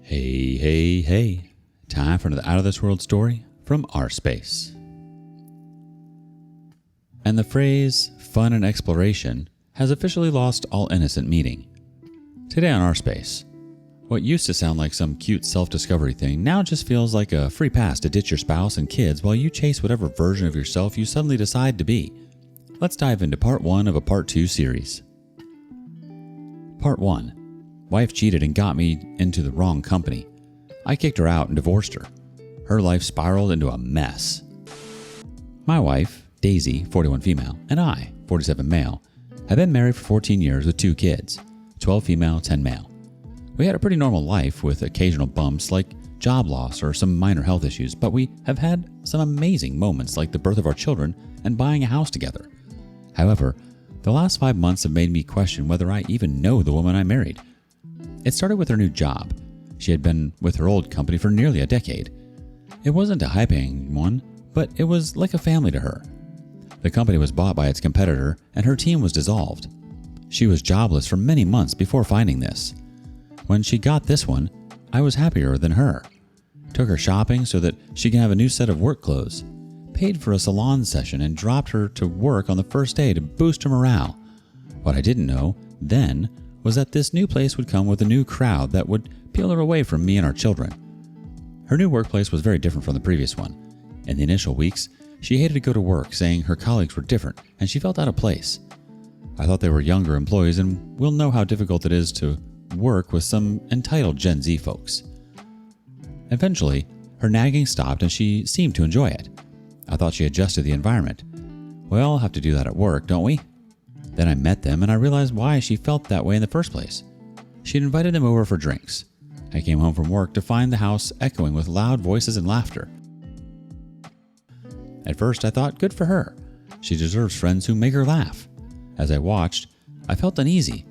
Hey, hey, hey. Time for another Out of This World story from rSpace. And the phrase fun and exploration has officially lost all innocent meaning. Today on rSpace, what used to sound like some cute self-discovery thing now just feels like a free pass to ditch your spouse and kids while you chase whatever version of yourself you suddenly decide to be. Let's dive into part 1 of a part 2 series. Part 1. Wife cheated and got me into the wrong company. I kicked her out and divorced her. Her life spiraled into a mess. My wife, Daisy, 41 female, and I, 47 male, have been married for 14 years with 2 kids, 12 female, 10 male. We had a pretty normal life with occasional bumps like job loss or some minor health issues, but we have had some amazing moments like the birth of our children and buying a house together. However, the last 5 months have made me question whether I even know the woman I married. It started with her new job. She had been with her old company for nearly a decade. It wasn't a high-paying one, but it was like a family to her. The company was bought by its competitor, and her team was dissolved. She was jobless for many months before finding this. When she got this one, I was happier than her. Took her shopping so that she can have a new set of work clothes. Paid for a salon session and dropped her to work on the first day to boost her morale. What I didn't know then was that this new place would come with a new crowd that would peel her away from me and our children. Her new workplace was very different from the previous one. In the initial weeks, she hated to go to work, saying her colleagues were different and she felt out of place. I thought they were younger employees and will know how difficult it is to work with some entitled Gen Z folks. Eventually, her nagging stopped and she seemed to enjoy it. I thought she adjusted the environment. We all have to do that at work, don't we? Then I met them and I realized why she felt that way in the first place. She'd invited them over for drinks. I came home from work to find the house echoing with loud voices and laughter. At first I thought, good for her. She deserves friends who make her laugh. As I watched, I felt uneasy.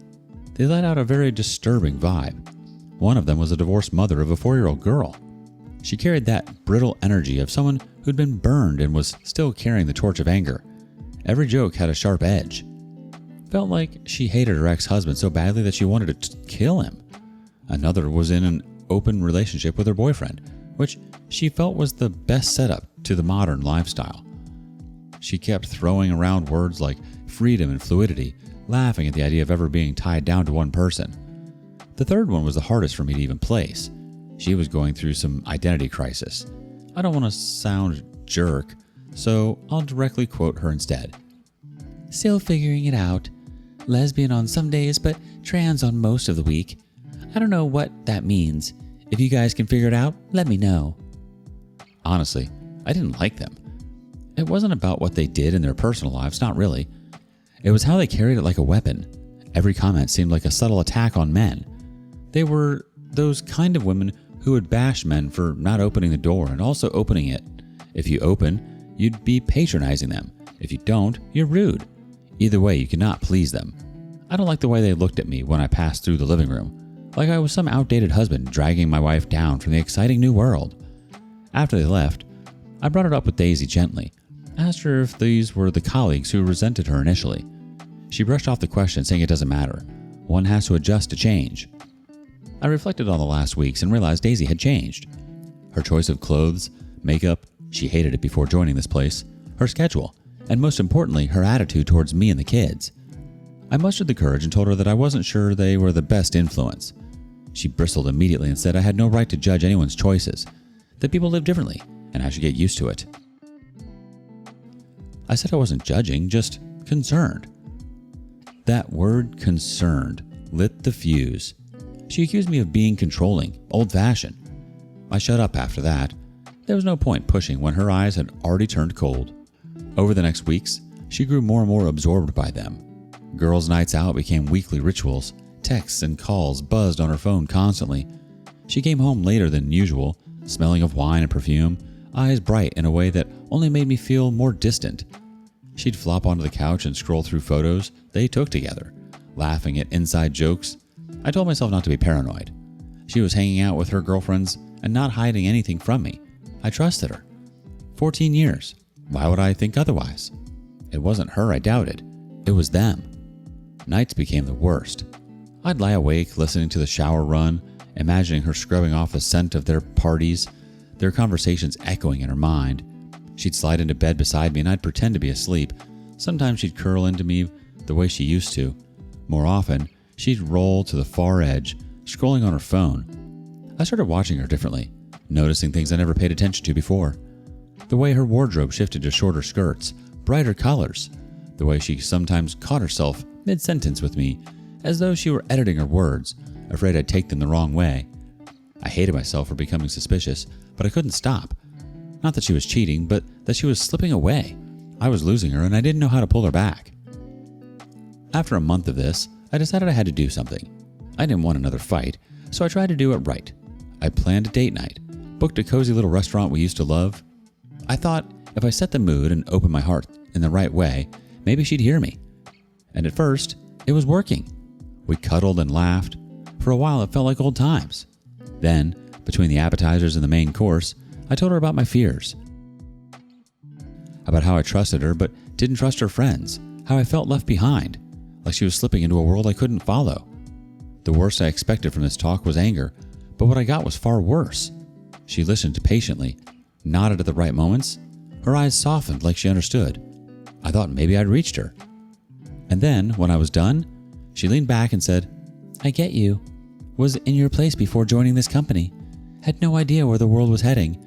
They let out a very disturbing vibe. One of them was a divorced mother of a 4-year-old girl. She carried that brittle energy of someone who'd been burned and was still carrying the torch of anger. Every joke had a sharp edge. Felt like she hated her ex-husband so badly that she wanted to kill him. Another was in an open relationship with her boyfriend, which she felt was the best setup to the modern lifestyle. She kept throwing around words like freedom and fluidity, laughing at the idea of ever being tied down to one person. The third one was the hardest for me to even place. She was going through some identity crisis. I don't want to sound jerk, so I'll directly quote her instead. Still figuring it out. Lesbian on some days, but trans on most of the week. I don't know what that means. If you guys can figure it out, let me know. Honestly, I didn't like them. It wasn't about what they did in their personal lives, not really. It was how they carried it like a weapon. Every comment seemed like a subtle attack on men. They were those kind of women who would bash men for not opening the door and also opening it. If you open, you'd be patronizing them. If you don't, you're rude. Either way, you cannot please them. I don't like the way they looked at me when I passed through the living room, like I was some outdated husband dragging my wife down from the exciting new world. After they left, I brought it up with Daisy gently, asked her if these were the colleagues who resented her initially. She brushed off the question, saying it doesn't matter. One has to adjust to change. I reflected on the last weeks and realized Daisy had changed. Her choice of clothes, makeup, she hated it before joining this place, her schedule, and most importantly, her attitude towards me and the kids. I mustered the courage and told her that I wasn't sure they were the best influence. She bristled immediately and said I had no right to judge anyone's choices, that people live differently, and I should get used to it. I said I wasn't judging, just concerned. That word concerned lit the fuse. She accused me of being controlling, old-fashioned. I shut up after that. There was no point pushing when her eyes had already turned cold. Over the next weeks, she grew more and more absorbed by them. Girls' nights out became weekly rituals. Texts and calls buzzed on her phone constantly. She came home later than usual, smelling of wine and perfume, eyes bright in a way that only made me feel more distant. She'd flop onto the couch and scroll through photos they took together, laughing at inside jokes. I told myself not to be paranoid. She was hanging out with her girlfriends and not hiding anything from me. I trusted her. 14 years. Why would I think otherwise? It wasn't her I doubted. It was them. Nights became the worst. I'd lie awake listening to the shower run imagining her scrubbing off the scent of their parties, their conversations echoing in her mind. She'd slide into bed beside me and I'd pretend to be asleep. Sometimes she'd curl into me the way she used to. More often, she'd roll to the far edge, scrolling on her phone. I started watching her differently, noticing things I never paid attention to before. The way her wardrobe shifted to shorter skirts, brighter colors. The way she sometimes caught herself mid-sentence with me, as though she were editing her words, afraid I'd take them the wrong way. I hated myself for becoming suspicious, but I couldn't stop. Not that she was cheating, but that she was slipping away. I was losing her and I didn't know how to pull her back. After a month of this, I decided I had to do something. I didn't want another fight, so I tried to do it right. I planned a date night, booked a cozy little restaurant we used to love. I thought if I set the mood and opened my heart in the right way, maybe she'd hear me. And at first, it was working. We cuddled and laughed. For a while, it felt like old times. Then, between the appetizers and the main course, I told her about my fears. About how I trusted her but didn't trust her friends, how I felt left behind, like she was slipping into a world I couldn't follow. The worst I expected from this talk was anger, but what I got was far worse. She listened patiently, nodded at the right moments. Her eyes softened like she understood. I thought maybe I'd reached her. And then, when I was done, she leaned back and said, "I get you. Was in your place before joining this company. Had no idea where the world was heading.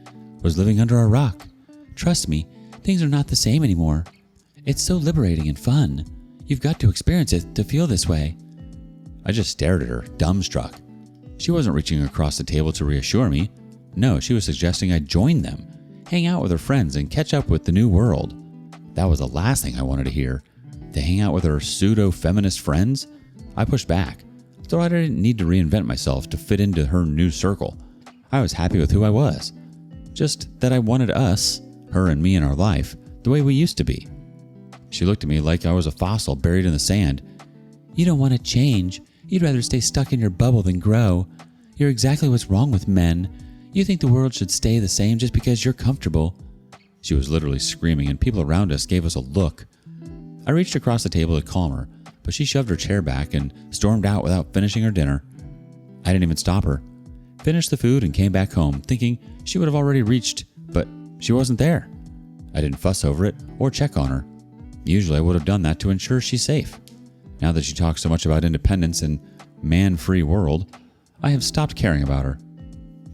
Was living under a rock. Trust me, things are not the same anymore. It's so liberating and fun. You've got to experience it to feel this way." I just stared at her, dumbstruck. She wasn't reaching across the table to reassure me. No, she was suggesting I join them, hang out with her friends, and catch up with the new world. That was the last thing I wanted to hear. To hang out with her pseudo-feminist friends? I pushed back. Thought I didn't need to reinvent myself to fit into her new circle. I was happy with who I was. Just that I wanted us, her and me in our life, the way we used to be. She looked at me like I was a fossil buried in the sand. "You don't want to change. You'd rather stay stuck in your bubble than grow. You're exactly what's wrong with men. You think the world should stay the same just because you're comfortable." She was literally screaming, and people around us gave us a look. I reached across the table to calm her, but she shoved her chair back and stormed out without finishing her dinner. I didn't even stop her. Finished the food and came back home, thinking she would have already reached, but she wasn't there. I didn't fuss over it or check on her. Usually I would have done that to ensure she's safe. Now that she talks so much about independence and man-free world, I have stopped caring about her.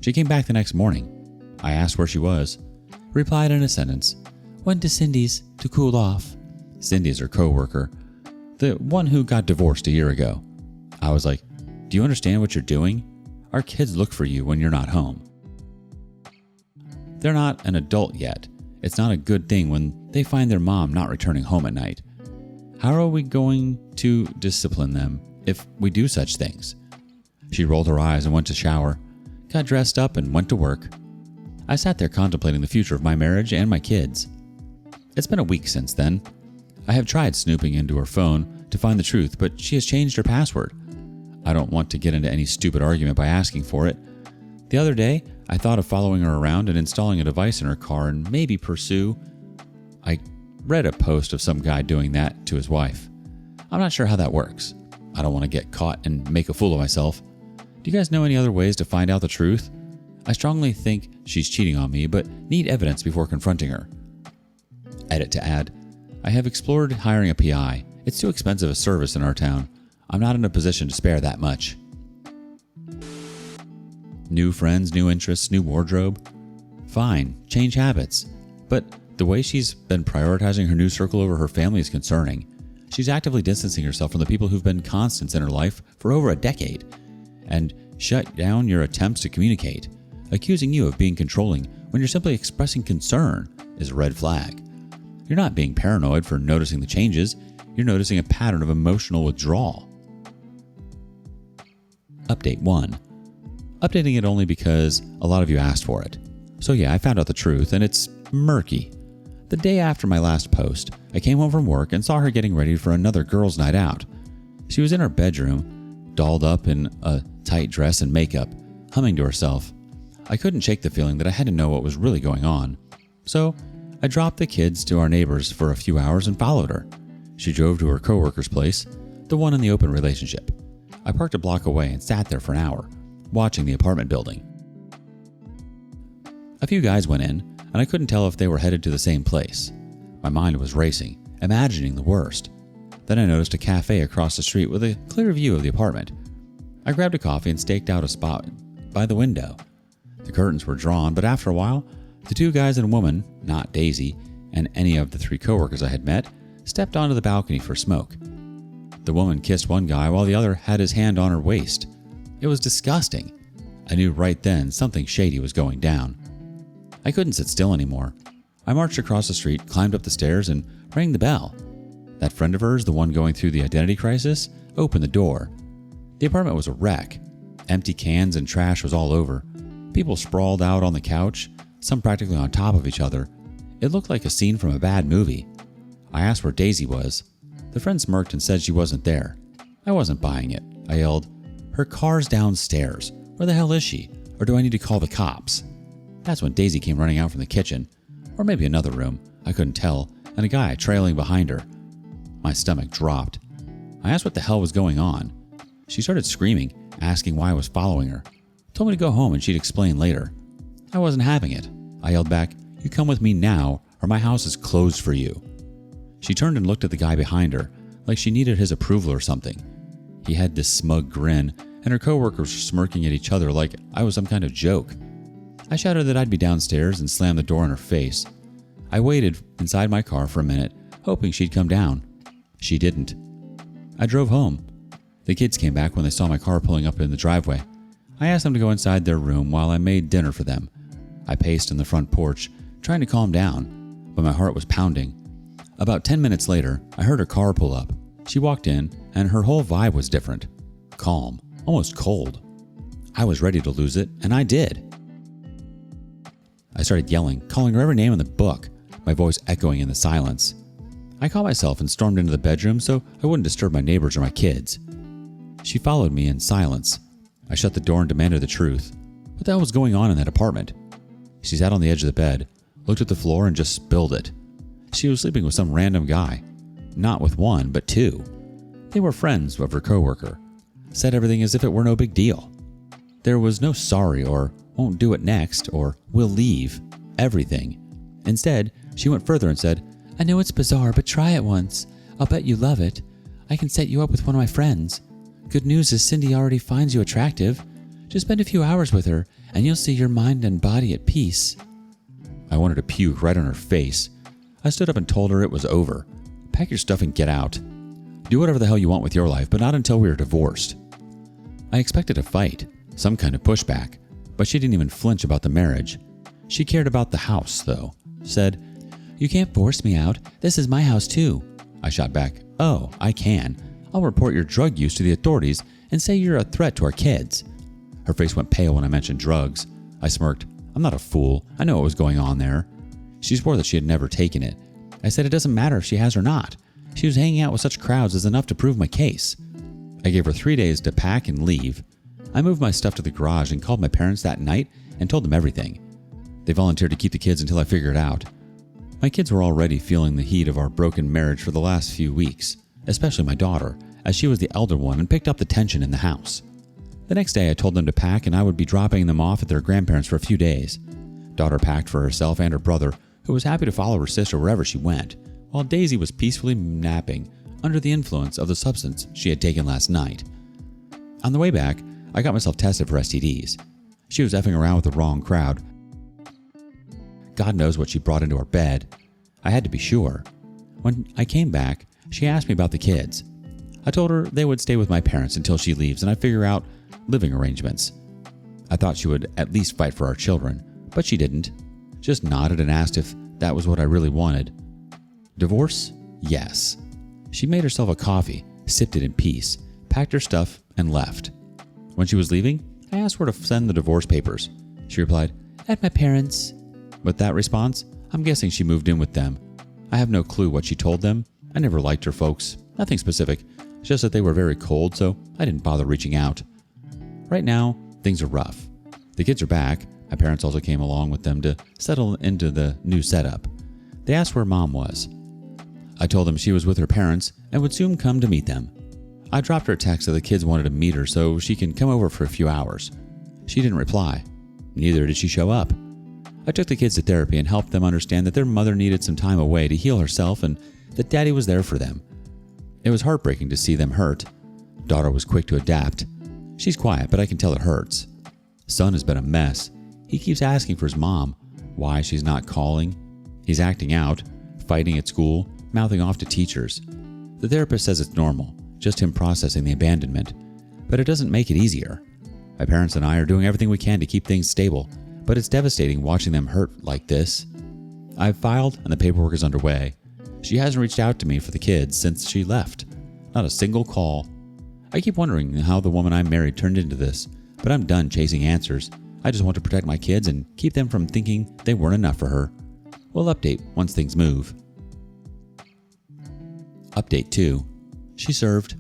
She came back the next morning. I asked where she was. Replied in a sentence, "Went to Cindy's to cool off." Cindy is her co-worker, the one who got divorced a year ago. I was like, "Do you understand what you're doing? Our kids look for you when you're not home." They're not an adult yet. It's not a good thing when they find their mom not returning home at night. How are we going to discipline them if we do such things? She rolled her eyes and went to shower, got dressed up and went to work. I sat there contemplating the future of my marriage and my kids. It's been a week since then. I have tried snooping into her phone to find the truth, but she has changed her password. I don't want to get into any stupid argument by asking for it. The other day, I thought of following her around and installing a device in her car and maybe pursue. I read a post of some guy doing that to his wife. I'm not sure how that works. I don't want to get caught and make a fool of myself. Do you guys know any other ways to find out the truth? I strongly think she's cheating on me, but need evidence before confronting her. Edit to add. I have explored hiring a PI. It's too expensive a service in our town. I'm not in a position to spare that much. New friends, new interests, new wardrobe. Fine, change habits. But the way she's been prioritizing her new circle over her family is concerning. She's actively distancing herself from the people who've been constants in her life for over a decade. And shut down your attempts to communicate. Accusing you of being controlling when you're simply expressing concern is a red flag. You're not being paranoid for noticing the changes. You're noticing a pattern of emotional withdrawal. Update 1. Updating it only because a lot of you asked for it. So yeah, I found out the truth, and it's murky. The day after my last post, I came home from work and saw her getting ready for another girls' night out. She was in her bedroom, dolled up in a tight dress and makeup, humming to herself. I couldn't shake the feeling that I had to know what was really going on. So I dropped the kids to our neighbors for a few hours and followed her. She drove to her coworker's place, the one in the open relationship. I parked a block away and sat there for an hour, watching the apartment building. A few guys went in, and I couldn't tell if they were headed to the same place. My mind was racing, imagining the worst. Then I noticed a cafe across the street with a clear view of the apartment. I grabbed a coffee and staked out a spot by the window. The curtains were drawn, but after a while, the two guys and a woman, not Daisy, and any of the 3 coworkers I had met, stepped onto the balcony for smoke. The woman kissed one guy while the other had his hand on her waist. It was disgusting. I knew right then something shady was going down. I couldn't sit still anymore. I marched across the street, climbed up the stairs, and rang the bell. That friend of hers, the one going through the identity crisis, opened the door. The apartment was a wreck. Empty cans and trash was all over. People sprawled out on the couch, some practically on top of each other. It looked like a scene from a bad movie. I asked where Daisy was. The friend smirked and said she wasn't there. I wasn't buying it. I yelled, "Her car's downstairs. Where the hell is she? Or do I need to call the cops?" That's when Daisy came running out from the kitchen, or maybe another room, I couldn't tell, and a guy trailing behind her. My stomach dropped. I asked what the hell was going on. She started screaming, asking why I was following her. Told me to go home and she'd explain later. I wasn't having it. I yelled back, "You come with me now, or my house is closed for you." She turned and looked at the guy behind her, like she needed his approval or something. He had this smug grin, and her coworkers were smirking at each other like I was some kind of joke. I shouted that I'd be downstairs and slammed the door in her face. I waited inside my car for a minute, hoping she'd come down. She didn't. I drove home. The kids came back when they saw my car pulling up in the driveway. I asked them to go inside their room while I made dinner for them. I paced on the front porch, trying to calm down, but my heart was pounding. About 10 minutes later, I heard her car pull up. She walked in, and her whole vibe was different. Calm, almost cold. I was ready to lose it, and I did. I started yelling, calling her every name in the book, my voice echoing in the silence. I caught myself and stormed into the bedroom so I wouldn't disturb my neighbors or my kids. She followed me in silence. I shut the door and demanded the truth. What the hell was going on in that apartment? She sat on the edge of the bed, looked at the floor, and just spilled it. She was sleeping with some random guy. Not with one, but 2. They were friends of her coworker. Said everything as if it were no big deal. There was no sorry or won't do it next or will leave. Everything. Instead, she went further and said, "I know it's bizarre, but try it once. I'll bet you love it. I can set you up with one of my friends. Good news is Cindy already finds you attractive. Just spend a few hours with her and you'll see your mind and body at peace." I wanted to puke right on her face. I stood up and told her it was over. Pack your stuff and get out. Do whatever the hell you want with your life, but not until we are divorced. I expected a fight, some kind of pushback, but she didn't even flinch about the marriage. She cared about the house, though. Said, "You can't force me out. This is my house, too." I shot back, "Oh, I can. I'll report your drug use to the authorities and say you're a threat to our kids." Her face went pale when I mentioned drugs. I smirked. "I'm not a fool. I know what was going on there." She swore that she had never taken it. I said it doesn't matter if she has or not. She was hanging out with such crowds is enough to prove my case. I gave her 3 days to pack and leave. I moved my stuff to the garage and called my parents that night and told them everything. They volunteered to keep the kids until I figured it out. My kids were already feeling the heat of our broken marriage for the last few weeks, especially my daughter, as she was the elder one and picked up the tension in the house. The next day I told them to pack and I would be dropping them off at their grandparents for a few days. Daughter packed for herself and her brother, who was happy to follow her sister wherever she went, while Daisy was peacefully napping under the influence of the substance she had taken last night. On the way back, I got myself tested for STDs. She was effing around with the wrong crowd. God knows what she brought into our bed. I had to be sure. When I came back, she asked me about the kids. I told her they would stay with my parents until she leaves and I figure out living arrangements. I thought she would at least fight for our children, but she didn't. Just nodded and asked if that was what I really wanted. Divorce? Yes. She made herself a coffee, sipped it in peace, packed her stuff, and left. When she was leaving, I asked her to send the divorce papers. She replied, "At my parents'." With that response, I'm guessing she moved in with them. I have no clue what she told them. I never liked her folks. Nothing specific, just that they were very cold, so I didn't bother reaching out. Right now, things are rough. The kids are back. My parents also came along with them to settle into the new setup. They asked where Mom was. I told them she was with her parents and would soon come to meet them. I dropped her a text that the kids wanted to meet her so she can come over for a few hours. She didn't reply. Neither did she show up. I took the kids to therapy and helped them understand that their mother needed some time away to heal herself and that Daddy was there for them. It was heartbreaking to see them hurt. Daughter was quick to adapt. She's quiet, but I can tell it hurts. Son has been a mess. He keeps asking for his mom, why she's not calling. He's acting out, fighting at school, mouthing off to teachers. The therapist says it's normal, just him processing the abandonment. But it doesn't make it easier. My parents and I are doing everything we can to keep things stable, but it's devastating watching them hurt like this. I've filed and the paperwork is underway. She hasn't reached out to me for the kids since she left. Not a single call. I keep wondering how the woman I married turned into this, but I'm done chasing answers. I just want to protect my kids and keep them from thinking they weren't enough for her. We'll update once things move. Update 2. She served.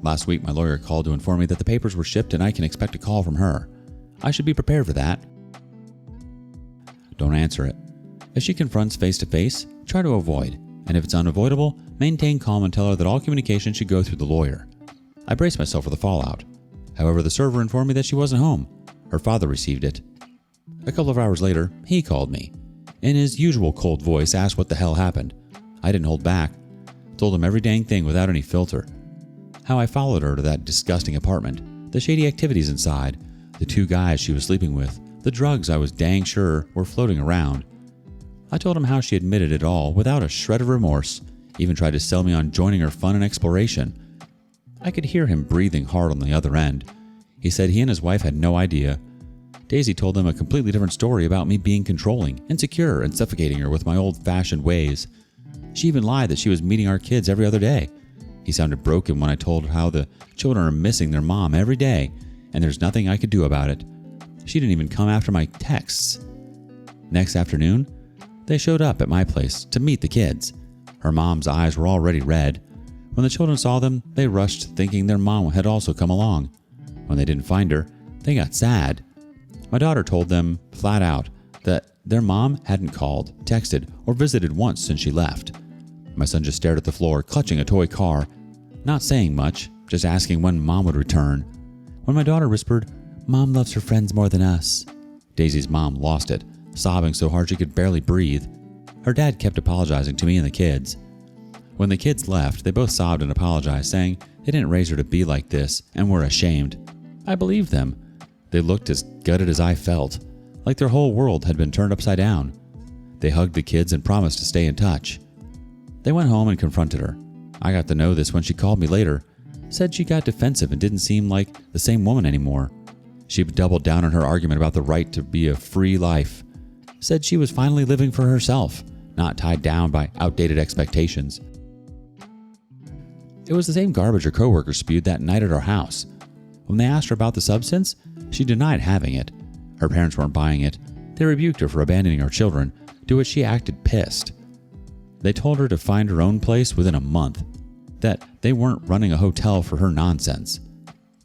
Last week, my lawyer called to inform me that the papers were shipped and I can expect a call from her. I should be prepared for that. Don't answer it. If she confronts face to face, try to avoid. And if it's unavoidable, maintain calm and tell her that all communication should go through the lawyer. I braced myself for the fallout. However, the server informed me that she wasn't home. Her father received it. A couple of hours later, he called me. In his usual cold voice, asked what the hell happened. I didn't hold back. Told him every dang thing without any filter. How I followed her to that disgusting apartment, the shady activities inside, the 2 guys she was sleeping with, the drugs I was dang sure were floating around. I told him how she admitted it all without a shred of remorse, even tried to sell me on joining her fun and exploration. I could hear him breathing hard on the other end. He said he and his wife had no idea. Daisy told them a completely different story about me being controlling, insecure, and suffocating her with my old-fashioned ways. She even lied that she was meeting our kids every other day. He sounded broken when I told her how the children are missing their mom every day, and there's nothing I could do about it. She didn't even come after my texts. Next afternoon, they showed up at my place to meet the kids. Her mom's eyes were already red. When the children saw them, they rushed thinking their mom had also come along. When they didn't find her, they got sad. My daughter told them flat out that their mom hadn't called, texted, or visited once since she left. My son just stared at the floor, clutching a toy car, not saying much, just asking when Mom would return. When my daughter whispered, "Mom loves her friends more than us," Daisy's mom lost it, sobbing so hard she could barely breathe. Her dad kept apologizing to me and the kids. When the kids left, they both sobbed and apologized, saying they didn't raise her to be like this and were ashamed. I believed them. They looked as gutted as I felt, like their whole world had been turned upside down. They hugged the kids and promised to stay in touch. They went home and confronted her. I got to know this when she called me later, said she got defensive and didn't seem like the same woman anymore. She doubled down on her argument about the right to be a free life, said she was finally living for herself, not tied down by outdated expectations. It was the same garbage her coworkers spewed that night at our house. When they asked her about the substance, she denied having it. Her parents weren't buying it. They rebuked her for abandoning her children, to which she acted pissed. They told her to find her own place within a month, that they weren't running a hotel for her nonsense.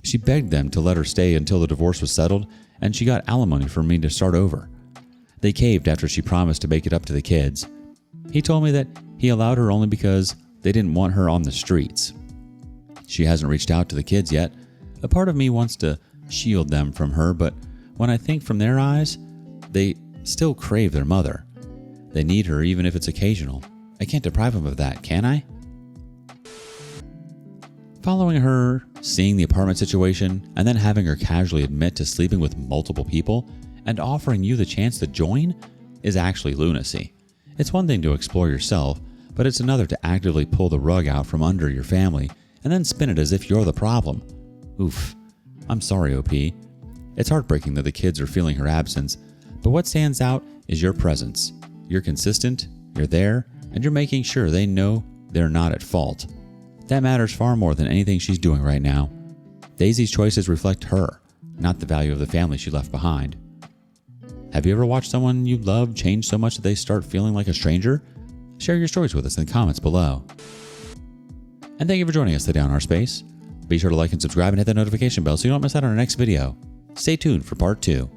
She begged them to let her stay until the divorce was settled, and she got alimony for me to start over. They caved after she promised to make it up to the kids. He told me that he allowed her only because they didn't want her on the streets. She hasn't reached out to the kids yet. A part of me wants to shield them from her, but when I think from their eyes, they still crave their mother. They need her even if it's occasional. I can't deprive them of that, can I? Following her, seeing the apartment situation, and then having her casually admit to sleeping with multiple people and offering you the chance to join is actually lunacy. It's one thing to explore yourself, but it's another to actively pull the rug out from under your family and then spin it as if you're the problem. Oof. I'm sorry, OP. It's heartbreaking that the kids are feeling her absence, but what stands out is your presence. You're consistent, you're there, and you're making sure they know they're not at fault. That matters far more than anything she's doing right now. Daisy's choices reflect her, not the value of the family she left behind. Have you ever watched someone you love change so much that they start feeling like a stranger? Share your stories with us in the comments below. And thank you for joining us today on rSpace. Be sure to like and subscribe and hit that notification bell so you don't miss out on our next video. Stay tuned for part 2.